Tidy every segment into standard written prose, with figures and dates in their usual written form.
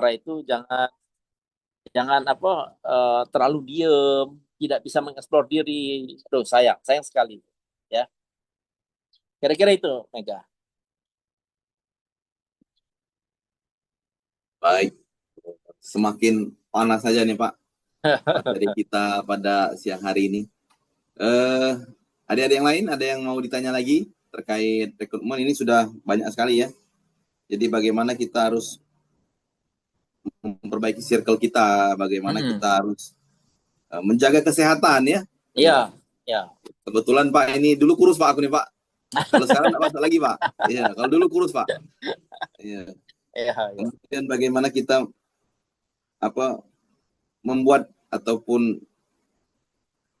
mahasiswa itu jangan jangan terlalu diem, tidak bisa mengeksplor diri. Aduh, sayang, sayang sekali. Ya, kira-kira itu, Mega. Baik, semakin panas saja nih Pak materi kita pada siang hari ini. Eh, ada yang lain? Ada yang mau ditanya lagi terkait rekrutmen ini sudah banyak sekali ya. Jadi bagaimana kita harus memperbaiki circle kita, bagaimana Mm-mm. kita harus menjaga kesehatan ya. Iya. Iya, ya, Kebetulan Pak ini dulu kurus Pak aku nih Pak. Kalau sekarang tidak masak lagi Pak. Iya, kalau dulu kurus Pak. Iya. iya, iya. Kemudian bagaimana kita apa membuat ataupun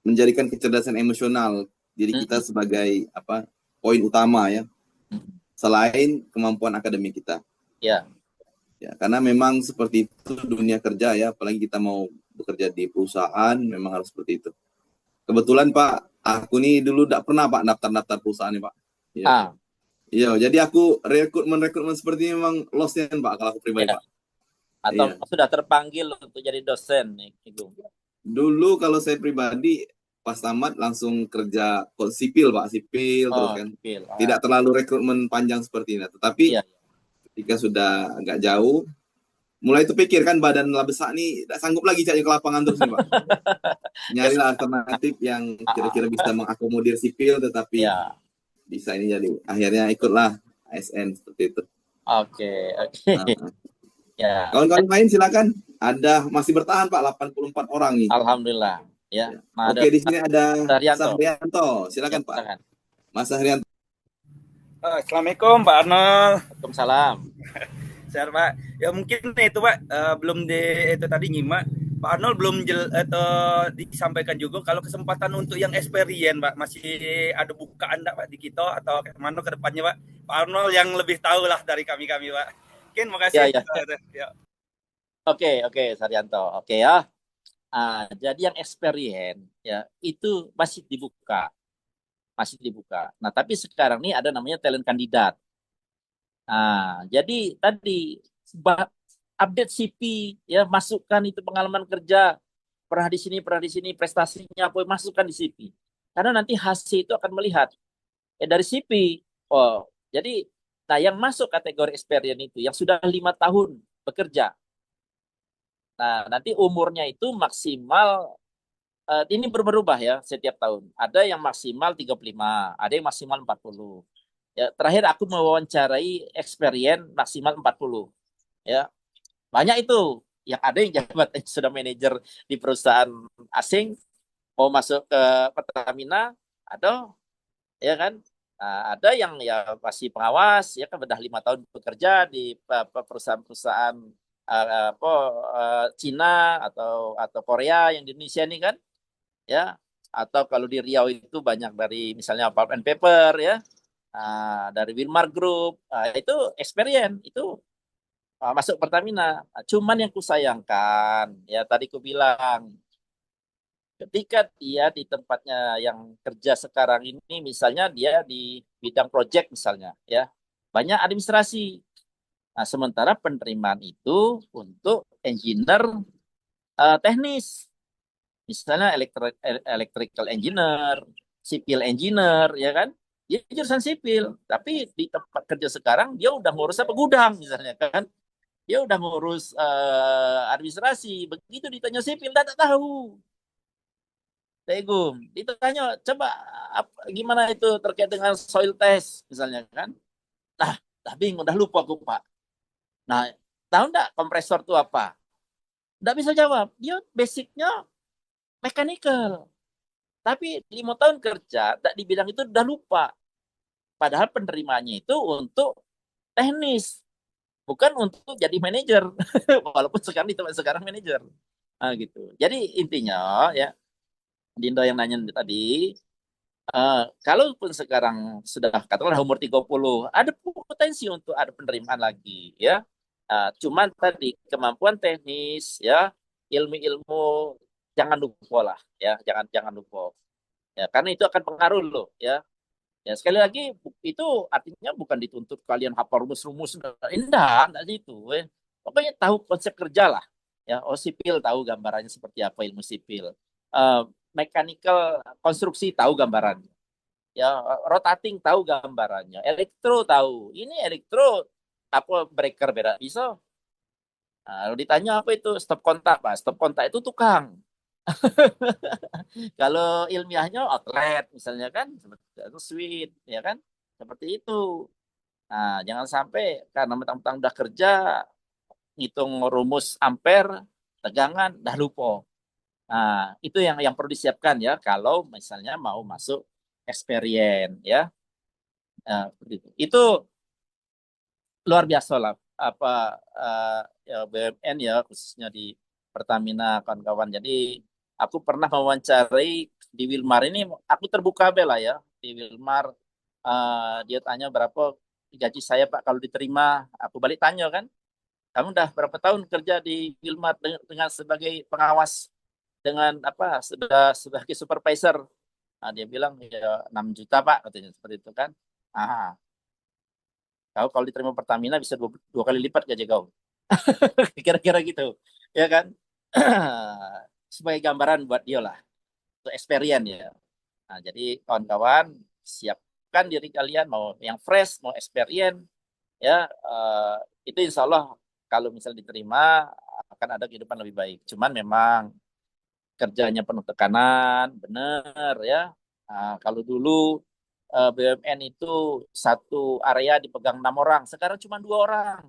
menjadikan kecerdasan emosional diri kita Mm-mm. sebagai poin utama ya Mm-mm. selain kemampuan akademik kita Ya, ya karena memang seperti itu dunia kerja ya apalagi kita mau bekerja di perusahaan memang harus seperti itu. Kebetulan Pak aku nih dulu tidak pernah Pak daftar perusahaan nih Pak. Iya. ah, Iya, jadi aku rekrutmen seperti ini memang lost Pak kalau aku pribadi ya. Pak. Atau Iya. sudah terpanggil untuk jadi dosen nih, Ibu. Dulu kalau saya pribadi pas tamat langsung kerja sipil Pak, sipil terus Oh, kan. sipil. Tidak terlalu rekrutmen panjang seperti ini. Tetapi Iya. ketika sudah agak jauh, mulai itu pikir kan badan lah besar nih, tidak sanggup lagi cari ke lapangan terus nih Pak. Ya, Nyarilah alternatif yang ah, kira-kira bisa mengakomodir sipil tetapi ya. bisa ini jadi. Akhirnya ikutlah ASN seperti itu. Oke, oke. Nah, Ya, kawan-kawan lain silakan. Ada masih bertahan Pak 84 orang nih. alhamdulillah. Ya, Ya. nah ada Oke, di sini ada Daryanto. Sahrianto. Ya, Silakan Pak. silakan. Mas Sahrianto. Assalamualaikum Pak Arnold. Waalaikumsalam. Sehat Pak. Ya mungkin itu Pak belum itu tadi nyimak. Pak Arnold belum atau disampaikan juga kalau kesempatan untuk yang experience Pak masih ada bukaan enggak Pak di kita atau kemana ke depannya Pak. Pak Arnold yang lebih tahu lah dari kami-kami Pak. Mungkin Ya, makasih. ya. Ya. Oke, oke, Saryanto. Oke ya. Jadi yang experience ya itu masih dibuka. Nah, tapi sekarang ini ada namanya talent kandidat. Jadi tadi update CV ya, masukkan itu pengalaman kerja, pernah di sini, prestasinya apa, masukkan di CV. Karena nanti hasil itu akan melihat dari CV. Oh, jadi nah yang masuk kategori experience itu yang sudah 5 tahun bekerja. Nah, nanti umurnya itu maksimal ini berubah ya setiap tahun. Ada yang maksimal 35, ada yang maksimal 40. Ya, terakhir aku mewawancarai experience maksimal 40. Ya, banyak itu. Yang ada yang jabat sudah manajer di perusahaan asing mau masuk ke Pertamina, ada ya kan. Ada yang ya masih pengawas ya kan, sudah 5 tahun bekerja di perusahaan-perusahaan Cina atau Korea yang di Indonesia ini kan ya, atau kalau di Riau itu banyak dari misalnya Pulp and Paper ya, dari Wilmar Group. Itu experience itu masuk Pertamina. Cuman yang kusayangkan ya tadi ku bilang, ketika dia di tempatnya yang kerja sekarang ini misalnya dia di bidang project misalnya ya, banyak administrasi. Nah, sementara penerimaan itu untuk engineer teknis, misalnya electrical engineer, civil engineer, ya kan? Dia jurusan sipil, tapi di tempat kerja sekarang dia udah ngurus apa gudang misalnya kan? Dia udah ngurus administrasi. Begitu ditanya sipil, dia tak tahu. Tegum, ditanya coba gimana itu terkait dengan soil test misalnya kan? Nah, tapi udah lupa aku Pak. Nah, tahu nggak kompresor itu apa? Nggak bisa jawab. Dia basicnya mechanical. Tapi 5 tahun kerja tak di bidang itu udah lupa. Padahal penerimaannya itu untuk teknis, bukan untuk jadi manajer. Walaupun sekarang di tempat sekarang manajer. Gitu. Jadi intinya ya, Dindo yang nanya tadi, kalaupun sekarang sudah katakanlah umur 30, ada potensi untuk ada penerimaan lagi ya. Cuman tadi kemampuan teknis ya, ilmu-ilmu jangan lupa lah ya, jangan jangan lupa. Ya, karena itu akan pengaruh loh ya. Ya sekali lagi itu artinya bukan dituntut kalian hafal rumus-rumus, enggak itu. Pokoknya tahu konsep kerja lah. Ya, sipil tahu gambarannya seperti apa ilmu sipil. Mechanical konstruksi tahu gambarannya. Ya, rotating tahu gambarannya. Elektro tahu. Ini elektro apa breaker beda pisau. Nah, lalu ditanya apa itu stop kontak, Pak? Stop kontak itu tukang. Kalau ilmiahnya outlet misalnya kan seperti itu switch ya kan? Seperti itu. Nah, jangan sampai karena mentang-mentang udah kerja ngitung rumus ampere, tegangan, dah lupa. Nah, itu yang perlu disiapkan ya kalau misalnya mau masuk experience ya. Nah, seperti itu. Itu luar biasa lah apa ya BUMN ya khususnya di Pertamina kawan-kawan. Jadi aku pernah mewawancarai di Wilmar ini, aku terbuka bela ya di Wilmar. Dia tanya berapa gaji saya Pak kalau diterima. Aku balik tanya kan, kamu udah berapa tahun kerja di Wilmar dengan sebagai pengawas dengan apa sudah sebagai supervisor. Nah, dia bilang ya 6 juta Pak katanya seperti itu kan. Ah, kau kalau diterima Pertamina bisa dua kali lipat gaji kau. Kira-kira gitu. Ya kan? Sebagai gambaran buat dia lah. Untuk experience ya. Nah, jadi kawan-kawan siapkan diri kalian mau yang fresh, mau experience ya itu insya Allah kalau misal diterima akan ada kehidupan lebih baik. Cuman memang kerjanya penuh tekanan, benar ya. Nah, kalau dulu BUMN itu satu area dipegang 6 orang, sekarang cuma 2 orang,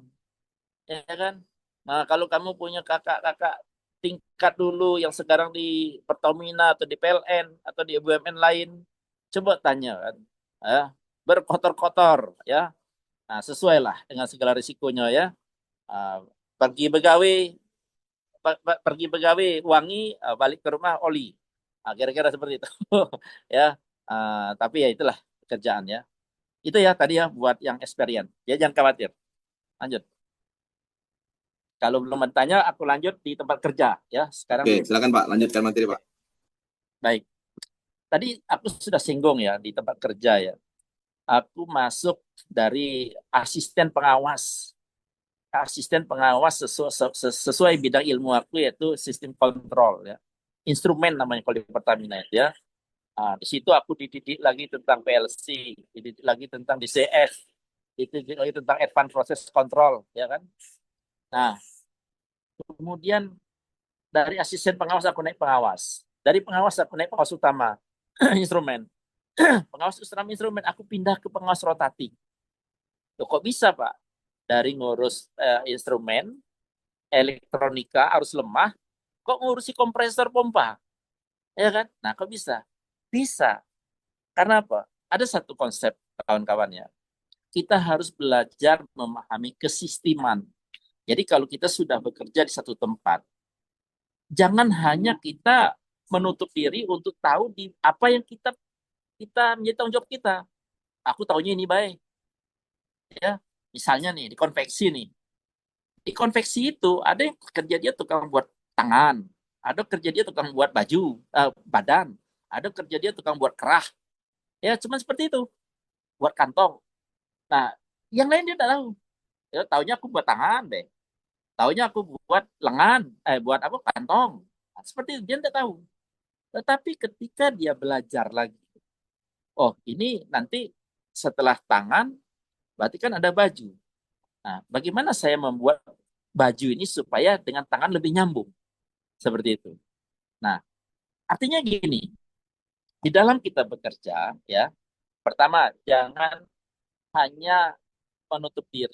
ya kan? Nah, kalau kamu punya kakak-kakak tingkat dulu yang sekarang di Pertamina atau di PLN atau di BUMN lain, coba tanya kan, ya, berkotor-kotor, ya. Nah, sesuai lah dengan segala risikonya ya. Ah, pergi begawe, pergi begawe wangi, balik ke rumah oli. Nah, kira-kira seperti itu, ya. Tapi ya itulah kerjaan ya. Itu ya tadi ya buat yang experience. Ya jangan khawatir. Lanjut. Kalau belum bertanya, aku lanjut di tempat kerja ya. Sekarang Oke, silakan Pak, lanjutkan materi Pak. baik. Tadi aku sudah singgung ya di tempat kerja ya. Aku masuk dari asisten pengawas. Asisten pengawas sesuai bidang ilmu aku yaitu sistem kontrol ya. Instrumen namanya kalau di Pertamina ya. Nah, di situ aku dididik lagi tentang PLC, dididik lagi tentang DCS, dididik lagi tentang Advanced Process Control ya kan. Nah, kemudian dari asisten pengawas aku naik pengawas. Dari pengawas aku naik pengawas utama instrumen. Pengawas utama instrumen aku pindah ke pengawas rotating. Loh, kok bisa Pak? Dari ngurus instrumen, elektronika, arus lemah, kok ngurusi kompresor pompa? Ya kan? Nah, kok bisa? Bisa. Karena apa? Ada satu konsep kawan-kawannya. Kita harus belajar memahami kesisteman. Jadi kalau kita sudah bekerja di satu tempat, jangan hanya kita menutup diri untuk tahu di apa yang kita kita menjadi tanggung jawab kita. Aku tahunya ini baik, ya. Misalnya nih di konveksi nih, di konveksi itu ada yang kerja dia tukang buat tangan, ada kerja dia tukang buat baju, badan, ada kerja dia tukang buat kerah, ya cuma seperti itu, buat kantong. Nah, yang lain dia tidak tahu. Ya, taunya aku buat tangan deh, taunya aku buat lengan, buat apa kantong. Nah, seperti itu dia tidak tahu. Tetapi ketika dia belajar lagi, oh ini nanti setelah tangan berarti kan ada baju. Nah, bagaimana saya membuat baju ini supaya dengan tangan lebih nyambung seperti itu. Nah, artinya gini, di dalam kita bekerja ya, pertama jangan hanya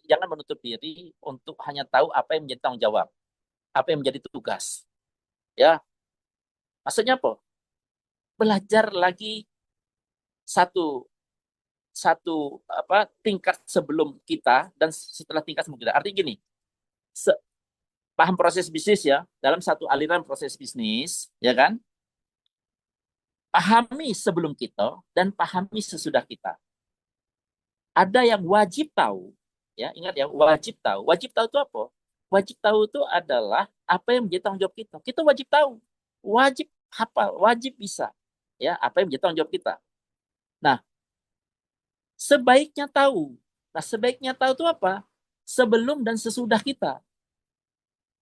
jangan menutup diri untuk hanya tahu apa yang menjadi tanggung jawab, apa yang menjadi tugas. Ya, maksudnya apa? Belajar lagi satu satu apa tingkat sebelum kita dan setelah tingkat sebelum kita. Artinya gini, paham proses bisnis ya, dalam satu aliran proses bisnis, ya kan? Pahami sebelum kita dan pahami sesudah kita. Ada yang wajib tahu, ya ingat ya wajib tahu. Wajib tahu itu apa? Wajib tahu itu adalah apa yang menjadi tanggung jawab kita. Kita wajib tahu, wajib hafal, wajib bisa, ya apa yang menjadi tanggung jawab kita. Nah, sebaiknya tahu. Nah, sebaiknya tahu itu apa? Sebelum dan sesudah kita.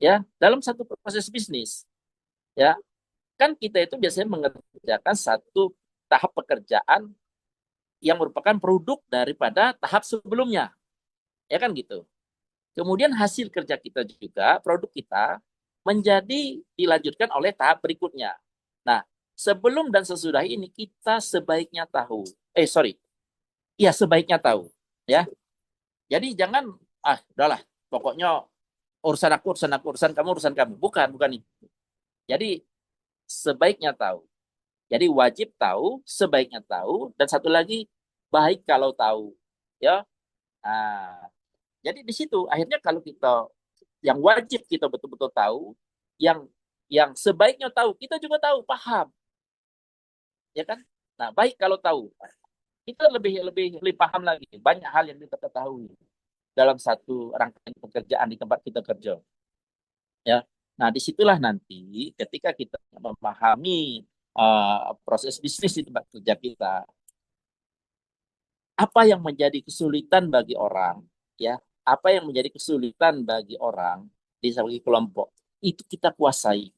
Ya, dalam satu proses bisnis, ya, kan kita itu biasanya mengerjakan satu tahap pekerjaan yang merupakan produk daripada tahap sebelumnya, ya kan gitu. Kemudian hasil kerja kita juga, produk kita menjadi dilanjutkan oleh tahap berikutnya. Nah, sebelum dan sesudah ini kita sebaiknya tahu, sorry, ya sebaiknya tahu, ya. Jadi jangan udahlah, pokoknya urusan kamu, urusan kamu. Bukan itu. Jadi sebaiknya tahu. Jadi wajib tahu, sebaiknya tahu, dan satu lagi baik kalau tahu, ya. Nah, jadi di situ akhirnya kalau kita yang wajib kita betul-betul tahu, yang sebaiknya tahu, kita juga tahu, paham, ya kan? Nah, baik kalau tahu, kita lebih lebih lebih paham lagi. Banyak hal yang kita ketahui dalam satu rangkaian pekerjaan di tempat kita kerja, ya. Nah, disitulah nanti ketika kita memahami proses bisnis di tempat kerja kita, apa yang menjadi kesulitan bagi orang, ya, apa yang menjadi kesulitan bagi orang di sebagai kelompok, itu kita kuasai.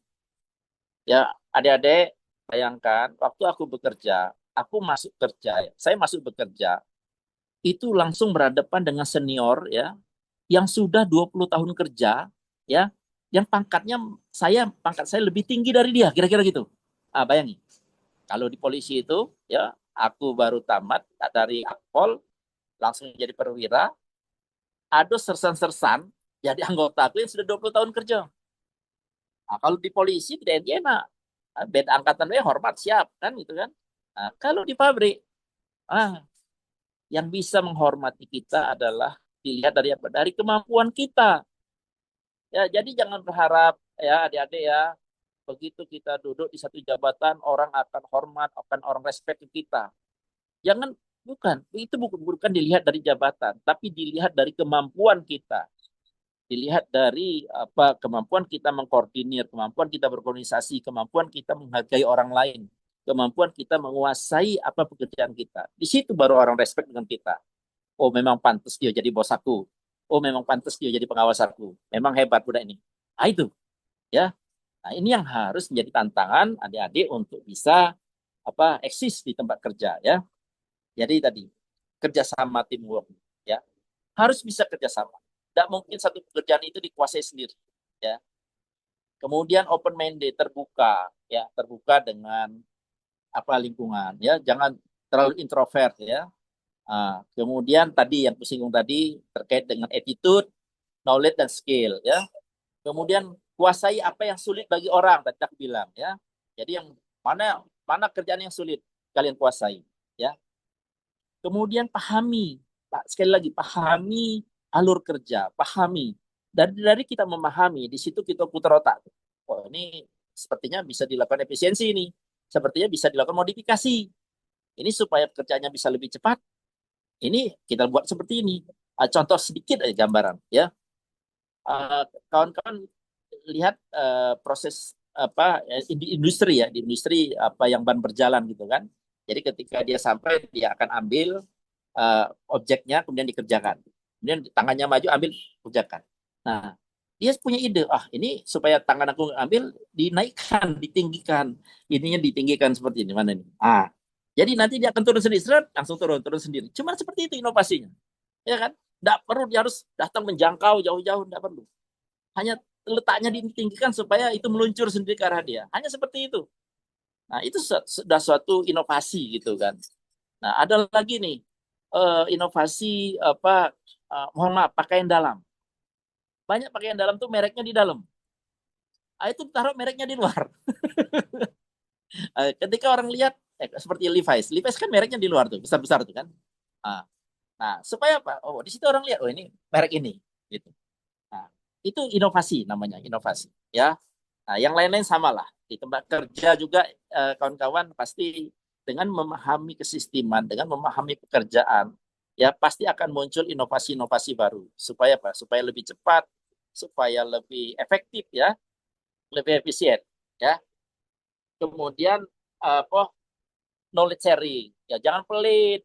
Ya, adik-adik, bayangkan waktu aku bekerja, aku masuk kerja, ya, saya masuk bekerja, itu langsung berhadapan dengan senior, ya, yang sudah 20 tahun kerja, ya, yang pangkat saya lebih tinggi dari dia, kira-kira gitu. Bayangin, kalau di polisi itu, ya, aku baru tamat dari Akpol, langsung jadi perwira, ada sersan-sersan jadi anggota aku yang sudah 20 tahun kerja. Nah, kalau di polisi tidak enak, beda angkatan hormat siap kan gitu kan. Nah, kalau di pabrik, ah yang bisa menghormati kita adalah dilihat dari apa? Dari kemampuan kita. Ya, jadi jangan berharap ya adik-adik ya, begitu kita duduk di satu jabatan orang akan hormat, akan orang respect ke kita. Jangan, bukan, itu bukan dilihat dari jabatan, tapi dilihat dari kemampuan kita. Dilihat dari apa kemampuan kita mengkoordinir, kemampuan kita berorganisasi, kemampuan kita menghargai orang lain, kemampuan kita menguasai apa pekerjaan kita. Di situ baru orang respect dengan kita. Oh, memang pantas dia jadi bos aku. Oh, memang pantas dia jadi pengawas aku. Memang hebat budak ini. Nah, itu ya. Nah, ini yang harus menjadi tantangan adik-adik untuk bisa apa eksis di tempat kerja ya. Jadi tadi kerjasama teamwork ya, harus bisa kerjasama. Tidak mungkin satu pekerjaan itu dikuasai sendiri ya. Kemudian open minded, terbuka ya, terbuka dengan apa lingkungan ya, jangan terlalu introvert ya. Kemudian tadi yang kusinggung tadi terkait dengan attitude, knowledge dan skill ya. Kemudian kuasai apa yang sulit bagi orang, tadi aku bilang ya. Jadi yang mana mana kerjaan yang sulit kalian kuasai ya. Kemudian pahami, sekali lagi pahami alur kerja, pahami. Dari kita memahami, di situ kita putar otak. Oh, ini sepertinya bisa dilakukan efisiensi ini. Sepertinya bisa dilakukan modifikasi. Ini supaya pekerjaannya bisa lebih cepat. Ini kita buat seperti ini. Contoh sedikit aja gambaran ya. Kawan-kawan lihat proses apa di industri ya, di industri apa yang ban berjalan gitu kan. Jadi ketika dia sampai dia akan ambil objeknya kemudian dikerjakan. Kemudian tangannya maju ambil kerjakan. Nah, dia punya ide, ini supaya tangan aku ambil dinaikkan, ditinggikan. Ininya ditinggikan seperti ini mana ini. Jadi nanti dia akan turun sendiri, seret, langsung turun sendiri. Cuma seperti itu inovasinya. Ya kan? Tidak perlu dia harus datang menjangkau jauh-jauh, tidak perlu. Hanya letaknya ditinggikan supaya itu meluncur sendiri ke arah dia. Hanya seperti itu. Nah, itu sudah suatu inovasi gitu kan. Nah, ada lagi nih inovasi apa mohon maaf pakaian dalam. Banyak pakaian dalam tuh mereknya di dalam. Itu taruh mereknya di luar. Ketika orang lihat seperti Levi's. Levi's kan mereknya di luar tuh, besar-besar tuh kan. Nah, supaya apa? Oh, di situ orang lihat, oh ini merek ini gitu. Nah, itu inovasi namanya, inovasi ya. Nah, yang lain-lain sama lah. Di tempat kerja juga kawan-kawan pasti dengan memahami kesisteman, dengan memahami pekerjaan, ya pasti akan muncul inovasi-inovasi baru. Supaya apa? Supaya lebih cepat, supaya lebih efektif ya, lebih efisien ya. Kemudian apa? Knowledge sharing. Ya jangan pelit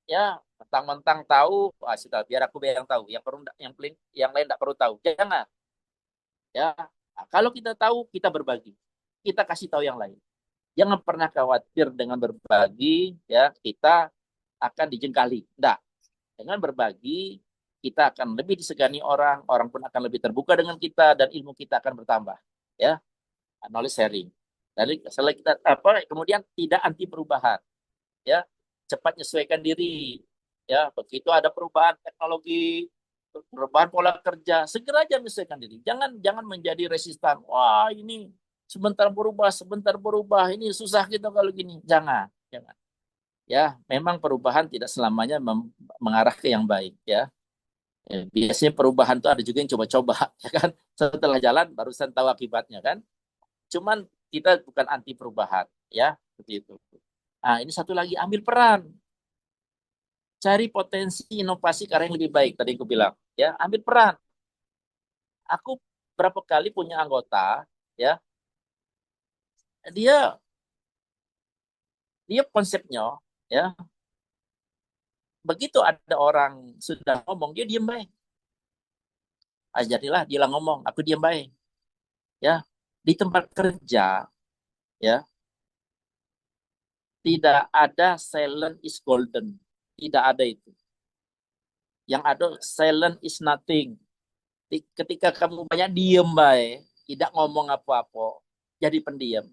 ya, mentang-mentang tahu, sudah biar aku yang tahu. Yang perlu yang lain tidak perlu tahu. Jangan. Ya, nah, kalau kita tahu, kita berbagi, kita kasih tahu yang lain. Jangan pernah khawatir dengan berbagi, ya kita akan dijengkali. Enggak, dengan berbagi kita akan lebih disegani orang, orang pun akan lebih terbuka dengan kita dan ilmu kita akan bertambah. Ya, knowledge sharing. Dari setelah kita kemudian tidak anti perubahan, ya cepat menyesuaikan diri. Ya, begitu ada perubahan teknologi, perubahan pola kerja, segera aja menyesuaikan diri. Jangan jangan menjadi resistan. Wah, ini sebentar berubah, ini susah gitu kalau gini. Jangan, jangan. Ya, memang perubahan tidak selamanya mengarah ke yang baik, ya. Biasanya perubahan itu ada juga yang coba-coba, ya kan? Setelah jalan barusan tahu akibatnya kan. Cuman kita bukan anti perubahan, ya, seperti itu. Nah, ini satu lagi, ambil peran. Cari potensi inovasi karena yang lebih baik, tadi aku bilang. Ya, ambil peran. Aku berapa kali punya anggota, ya, dia dia konsepnya, ya, begitu ada orang sudah ngomong, dia diam baik. Jadilah dia ngomong, aku diam baik. Ya, di tempat kerja, ya, tidak ada silent is golden. Tidak ada itu. Yang ada silent is nothing. Ketika kamu banyak diem baik, tidak ngomong apa-apa, jadi pendiam,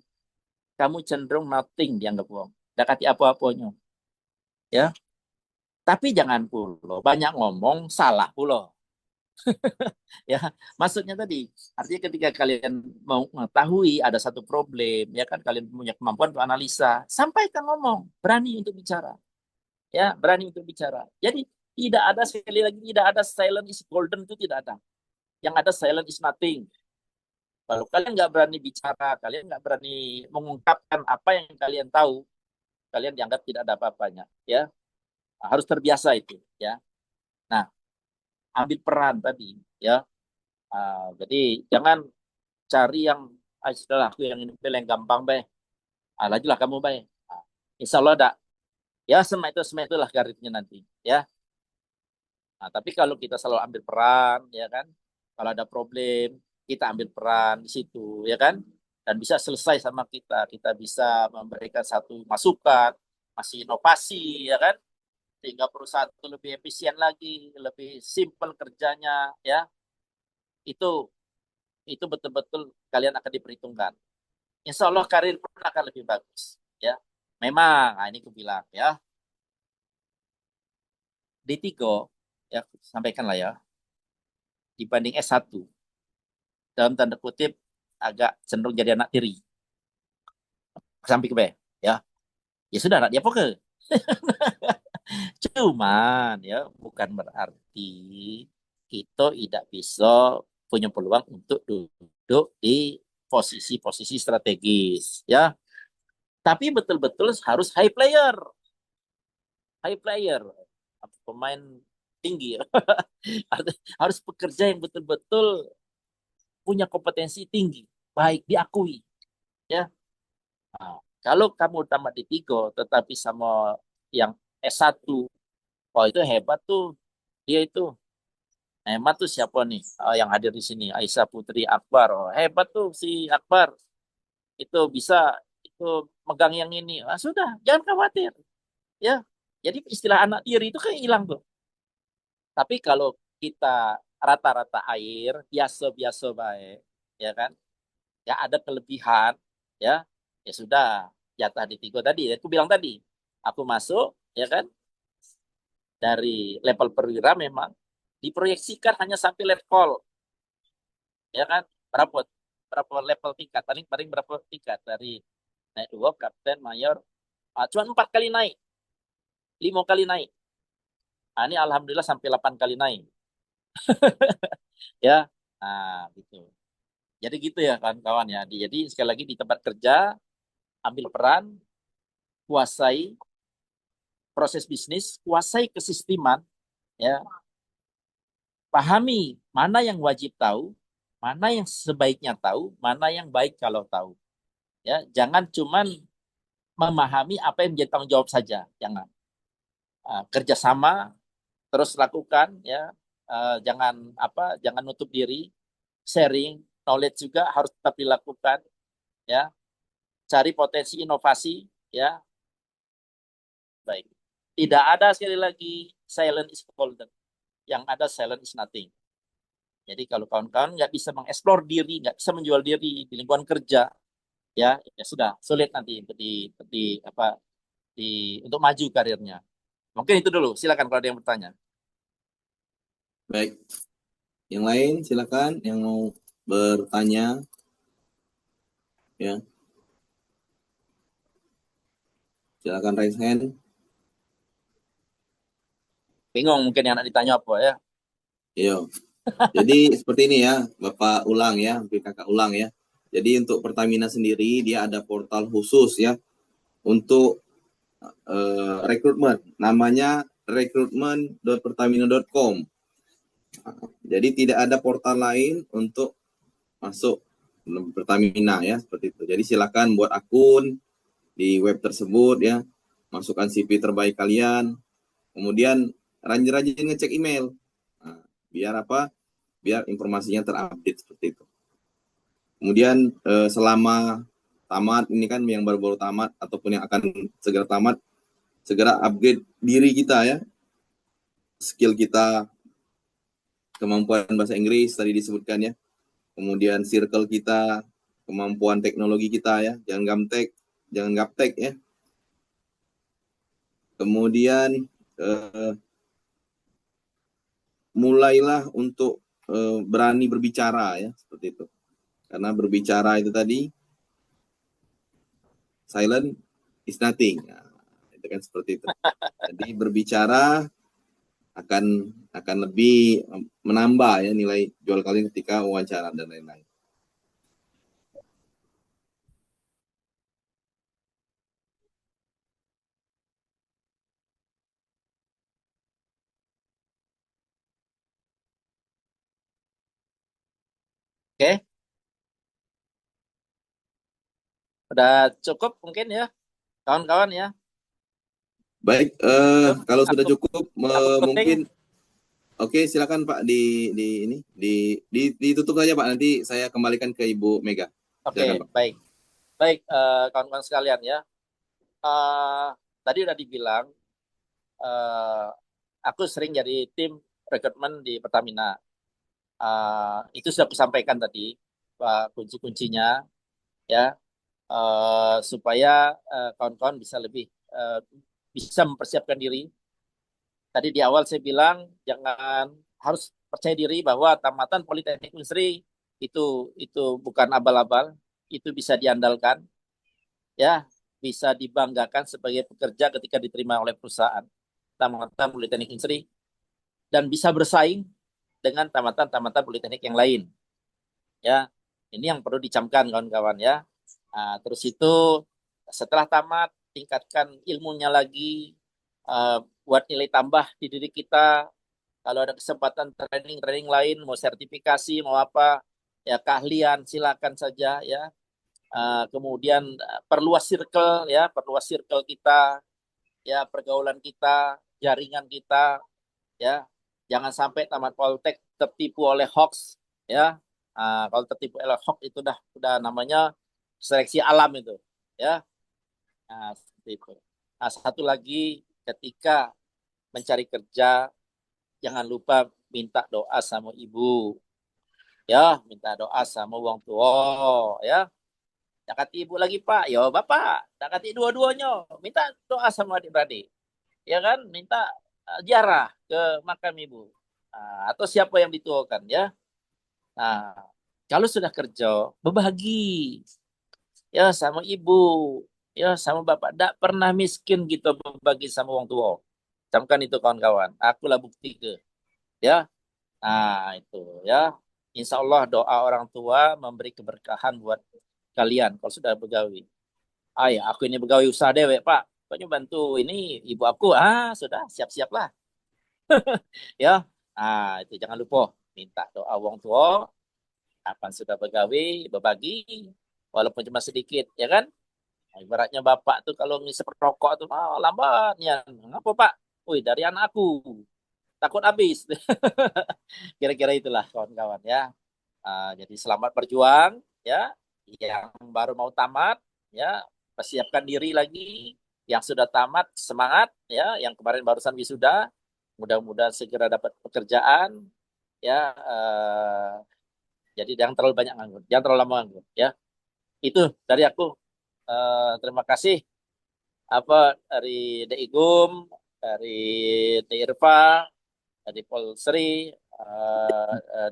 kamu cenderung nothing dianggap wong. Tidak kasih apa-apanya. Ya, tapi jangan pula banyak ngomong salah pula. Ya, maksudnya tadi artinya ketika kalian mau mengetahui ada satu problem, ya kan kalian punya kemampuan untuk analisa, sampaikan, ngomong, berani untuk bicara. Ya, berani untuk bicara. Jadi tidak ada, sekali lagi, tidak ada silent is golden, itu tidak ada. Yang ada silent is nothing. Kalau kalian nggak berani bicara, kalian nggak berani mengungkapkan apa yang kalian tahu, kalian dianggap tidak ada apa-apanya. Ya, harus terbiasa itu. Ya, nah, ambil peran tadi. Ya, jadi jangan cari yang sudah aku yang ini yang gampang baik. Lajulah kamu baik. Insya Allah ada. Ya, semua itulah karirnya nanti. Ya, tapi kalau kita selalu ambil peran, ya kan, kalau ada problem kita ambil peran di situ, ya kan, dan bisa selesai sama kita bisa memberikan satu masukan, masih inovasi, ya kan, sehingga perusahaan itu lebih efisien lagi, lebih simpel kerjanya, ya, itu itu betul-betul kalian akan diperhitungkan. Insya Allah karir pun akan lebih bagus, ya. Memang, ini aku bilang, ya, D3, ya, sampaikan lah ya, dibanding S1, dalam tanda kutip agak cenderung jadi anak tiri. Sampai ke B, ya. Ya sudah, anak dia poker. Cuman ya bukan berarti kita tidak bisa punya peluang untuk duduk di posisi-posisi strategis, ya. Tapi betul-betul harus high player, pemain tinggi, ya. Harus pekerja yang betul-betul punya kompetensi tinggi, baik diakui, ya. Nah, kalau kamu tamat di tiga, tetapi sama yang S1, oh itu hebat tuh, dia itu hebat tuh siapa nih. Yang hadir di sini, Aisyah Putri Akbar, oh hebat tuh si Akbar, itu bisa itu megang yang ini. Sudah, jangan khawatir, ya. Jadi istilah anak tiri itu kayak hilang tuh. Tapi kalau kita rata-rata air, biasa-biasa baik, ya kan, ya ada kelebihan, ya, ya sudah, jatah di tiga tadi, aku bilang tadi, aku masuk, ya kan, dari level perwira memang diproyeksikan hanya sampai level, ya kan, berapa berapa level tingkat, paling paling berapa tingkat dari naik dua, kapten, mayor, cuma 4 kali naik, 5 kali naik. Ini alhamdulillah sampai 8 kali naik. Ya, gitu. Jadi gitu ya kawan-kawan ya. Jadi sekali lagi di tempat kerja ambil peran, kuasai proses bisnis, kuasai kesisteman, ya, pahami mana yang wajib tahu, mana yang sebaiknya tahu, mana yang baik kalau tahu. Ya, jangan cuman memahami apa yang menjadi tanggung jawab saja, jangan. Kerjasama terus lakukan, ya. Jangan nutup diri, sharing knowledge juga harus tetap dilakukan, ya. Cari potensi inovasi, ya. Baik. Tidak ada sekali lagi silent is golden. Yang ada silent is nothing. Jadi kalau kawan-kawan nggak bisa mengeksplor diri, nggak bisa menjual diri di lingkungan kerja, ya sudah sulit nanti untuk maju karirnya. Mungkin itu dulu. Silakan kalau ada yang bertanya. Baik. Yang lain silakan yang mau bertanya. Ya. Silakan raise hand. Bingung mungkin yang nak ditanya apa ya. Iya. Jadi seperti ini ya, Bapak ulang ya, Kakak ulang ya. Jadi untuk Pertamina sendiri dia ada portal khusus ya untuk rekrutmen. Namanya recruitment.pertamina.com. Jadi tidak ada portal lain untuk masuk Pertamina ya, seperti itu. Jadi silakan buat akun di web tersebut ya, masukkan CV terbaik kalian, kemudian rajin-rajin ngecek email. Nah, biar apa? Biar informasinya terupdate seperti itu. Kemudian selama tamat, ini kan yang baru-baru tamat ataupun yang akan segera tamat, segera upgrade diri kita ya, skill kita, kemampuan bahasa Inggris tadi disebutkan ya, kemudian circle kita, kemampuan teknologi kita ya, jangan gaptek ya. Kemudian mulailah untuk berani berbicara ya, seperti itu. Karena berbicara itu tadi silent is nothing. Nah, itu kan seperti itu. Jadi berbicara akan lebih menambah ya nilai jual kalian ketika wawancara dan lain-lain. Oke. Udah cukup mungkin ya, kawan-kawan ya. Baik, kalau sudah Aku cukup closing. mungkin oke, silakan Pak ditutup saja Pak, nanti saya kembalikan ke Ibu Mega. Silakan Oke, Pak. baik. Baik, kawan-kawan sekalian ya. Tadi udah dibilang, aku sering jadi tim rekrutmen di Pertamina. Itu sudah aku sampaikan tadi, kunci-kuncinya ya, supaya kawan-kawan bisa lebih bisa mempersiapkan diri. Tadi di awal saya bilang jangan harus percaya diri bahwa tamatan Politeknik Unsri itu bukan abal-abal, itu bisa diandalkan, ya, bisa dibanggakan sebagai pekerja ketika diterima oleh perusahaan tamatan Politeknik Unsri dan bisa bersaing dengan tamatan-tamatan politeknik yang lain. Ya, ini yang perlu dicamkan kawan-kawan ya. Terus itu setelah tamat tingkatkan ilmunya lagi, buat nilai tambah di diri kita. Kalau ada kesempatan training lain, mau sertifikasi, mau apa, ya keahlian silakan saja ya. Kemudian perluas circle kita, ya pergaulan kita, jaringan kita, ya. Jangan sampai tamat Poltek tertipu oleh hoax, ya. Kalau tertipu oleh hoax itu udah namanya seleksi alam itu, ya. Seperti itu. Satu lagi, ketika mencari kerja jangan lupa minta doa sama ibu, ya, minta doa sama uang tua, ya. Tak kata ibu lagi Pak, ya Bapak, tak kata dua-duanya, minta doa sama adik-beradik, ya kan, minta ziarah ke makam ibu. Atau siapa yang dituakan ya. Nah, kalau sudah kerja, berbagi ya sama ibu, ya sama bapak. Tidak pernah miskin gitu berbagi sama orang tua. Camkan itu kawan-kawan. Akulah bukti ke, ya. Nah, itu ya. Insya Allah doa orang tua memberi keberkahan buat kalian kalau sudah begawi. Ya aku ini begawi usaha dewek Pak. Pokoknya bantu ini ibu aku. Sudah siap-siaplah. Ya. Itu jangan lupa minta doa orang tua. Kapan sudah begawi, berbagi, walaupun cuma sedikit, ya kan? Ibaratnya bapak tuh kalau ngisep rokok tuh, lambat ya. Ngapa Pak? Wih, dari anak aku. Takut habis. Kira-kira itulah kawan-kawan ya. Jadi selamat berjuang ya, yang baru mau tamat ya, persiapkan diri lagi, yang sudah tamat semangat ya, yang kemarin barusan wisuda mudah-mudahan segera dapat pekerjaan ya. Jadi jangan terlalu banyak nganggur, jangan terlalu lama nganggur ya. Itu dari aku. Terima kasih dari Deigum, dari Irfa, dari Polsri,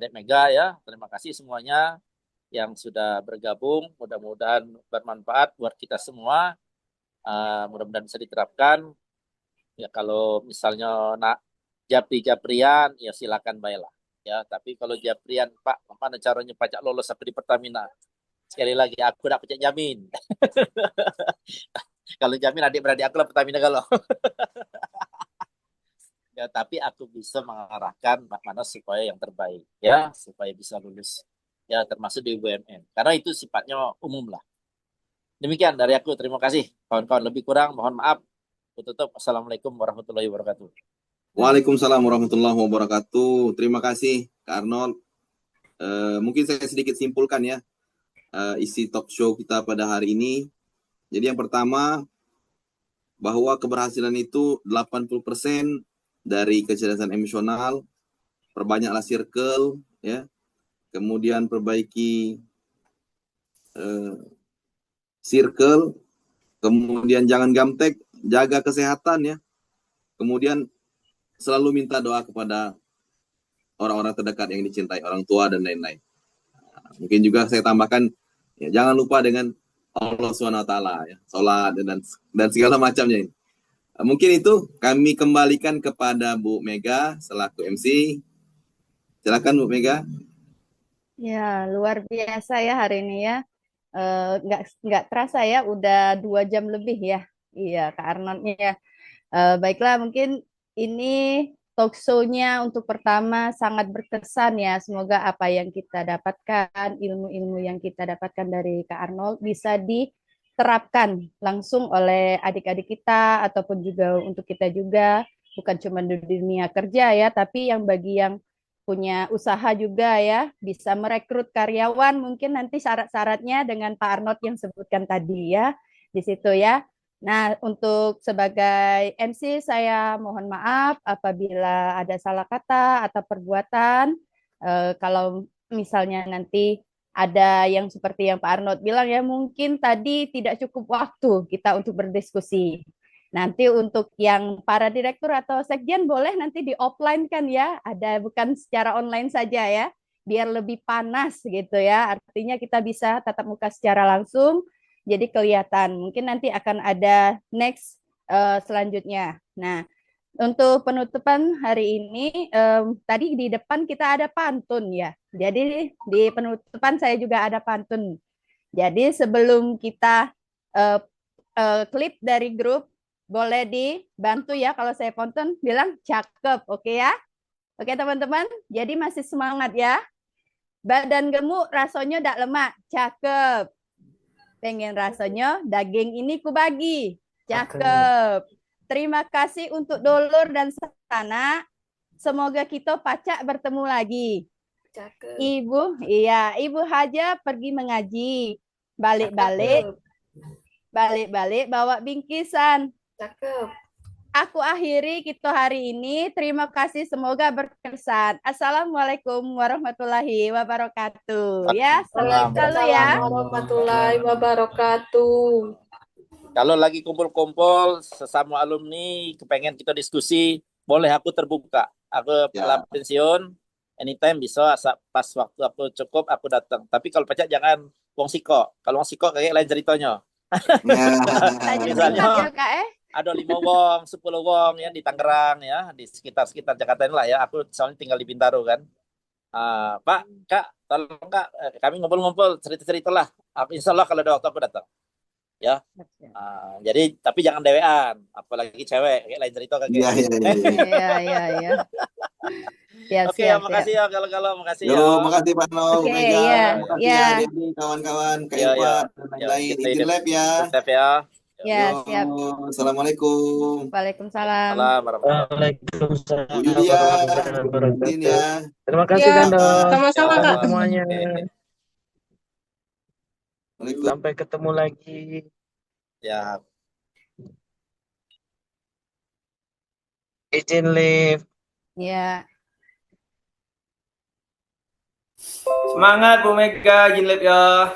Dek Mega ya. Terima kasih semuanya yang sudah bergabung. Mudah-mudahan bermanfaat buat kita semua. Mudah-mudahan bisa diterapkan. Ya kalau misalnya nak Japri-Japrian, ya silakan baiklah. Ya, tapi kalau Japrian, Pak, mana caranya pajak lolos sampai di Pertamina? Sekali lagi, aku nak pajak jamin. Kalau jamin adik-beradik aku lah Pertamina kalau. Ya, tapi aku bisa mengarahkan mana supaya yang terbaik, ya, supaya bisa lulus, ya, termasuk di BUMN. Karena itu sifatnya umum lah. Demikian dari aku. Terima kasih, kawan-kawan. Lebih kurang, mohon maaf. Tutup. Assalamualaikum warahmatullahi wabarakatuh. Waalaikumsalam warahmatullahi wabarakatuh. Terima kasih, Kak Arnold. Mungkin saya sedikit simpulkan ya isi talk show kita pada hari ini. Jadi yang pertama, bahwa keberhasilan itu 80% dari kecerdasan emosional, perbanyaklah circle, ya, kemudian perbaiki circle, kemudian jangan gamtek, jaga kesehatan ya, kemudian selalu minta doa kepada orang-orang terdekat yang dicintai, orang tua dan lain-lain. Mungkin juga saya tambahkan, ya, jangan lupa dengan Allah SWT, ya, sholat dan segala macamnya ini. Mungkin itu kami kembalikan kepada Bu Mega selaku MC. Silakan Bu Mega. Ya, luar biasa ya hari ini ya. Nggak terasa ya, udah 2 jam lebih ya. Iya, Kak Arnoldnya ya. Baiklah, mungkin ini talk show-nya untuk pertama sangat berkesan ya. Semoga apa yang kita dapatkan, ilmu-ilmu yang kita dapatkan dari Kak Arnold bisa diterapkan langsung oleh adik-adik kita ataupun juga untuk kita juga. Bukan cuma di dunia kerja ya, tapi bagi yang punya usaha juga ya, bisa merekrut karyawan, mungkin nanti syarat-syaratnya dengan Pak Arnold yang sebutkan tadi ya, di situ ya. Nah, untuk sebagai MC saya mohon maaf apabila ada salah kata atau perbuatan. Kalau misalnya nanti ada yang seperti yang Pak Arnold bilang ya, mungkin tadi tidak cukup waktu kita untuk berdiskusi. Nanti untuk yang para direktur atau sekjen boleh nanti di offline kan ya, ada bukan secara online saja ya, biar lebih panas gitu ya. Artinya kita bisa tatap muka secara langsung, jadi kelihatan. Mungkin nanti akan ada next selanjutnya. Nah, untuk penutupan hari ini, tadi di depan kita ada pantun ya. Jadi di penutupan saya juga ada pantun. Jadi sebelum kita klip dari grup, boleh dibantu ya kalau saya pantun bilang cakep, oke ya? Oke teman-teman, jadi masih semangat ya. Badan gemuk rasanya dak lemak, cakep. Pengen rasanya daging ini ku bagi, cakep. Terima kasih untuk dulur dan sanak. Semoga kita pacak bertemu lagi. Cakep. Ibu Haja pergi mengaji. Balik-balik bawa bingkisan. Cakep. Aku akhiri kita hari ini. Terima kasih, semoga berkesan. Assalamualaikum warahmatullahi wabarakatuh. Ya, selalu ya. Warahmatullahi wabarakatuh. Kalau lagi kumpul-kumpul sesama alumni, kepengen kita diskusi, boleh aku terbuka. Aku Ya. pensiun, anytime bisa, pas waktu aku cukup aku datang. Tapi kalau pajak jangan wong siko. Kalau wong siko kayak lain ceritanya. Misalnya Ya, Kak, ada 5 wong, 10 wong ya di Tangerang ya, di sekitar Jakarta ini lah ya. Aku soalnya tinggal di Bintaro kan. Pak, Kak, tolong Kak, kami ngumpul-ngumpul cerita-cerita lah. Insya Allah kalau ada waktu aku datang. Ya, jadi tapi jangan dewean, apalagi cewek, kayak lain cerita kayak. Iya. Oke, makasih ya kalau makasih ya. Makasih Pak Arnold, Oke, Mega, iya. makasih ya Dedi, kawan-kawan, Kak Irfan, dan lain-lain. Izin live ya. Step ya. Ya, Yo, siap. assalamualaikum. Waalaikumsalam. Salam warahmatullahi Bu Waalaikumsalam Yulia, warahmatullahi Din wabarakatuh. ya. Terima kasih Ya, Gandon. sama-sama Terima Kak. kasih semuanya. Waalaikumsalam. Sampai ketemu lagi. Ya. Izin live. Ya. Semangat Bu Mega, Jinlep ya.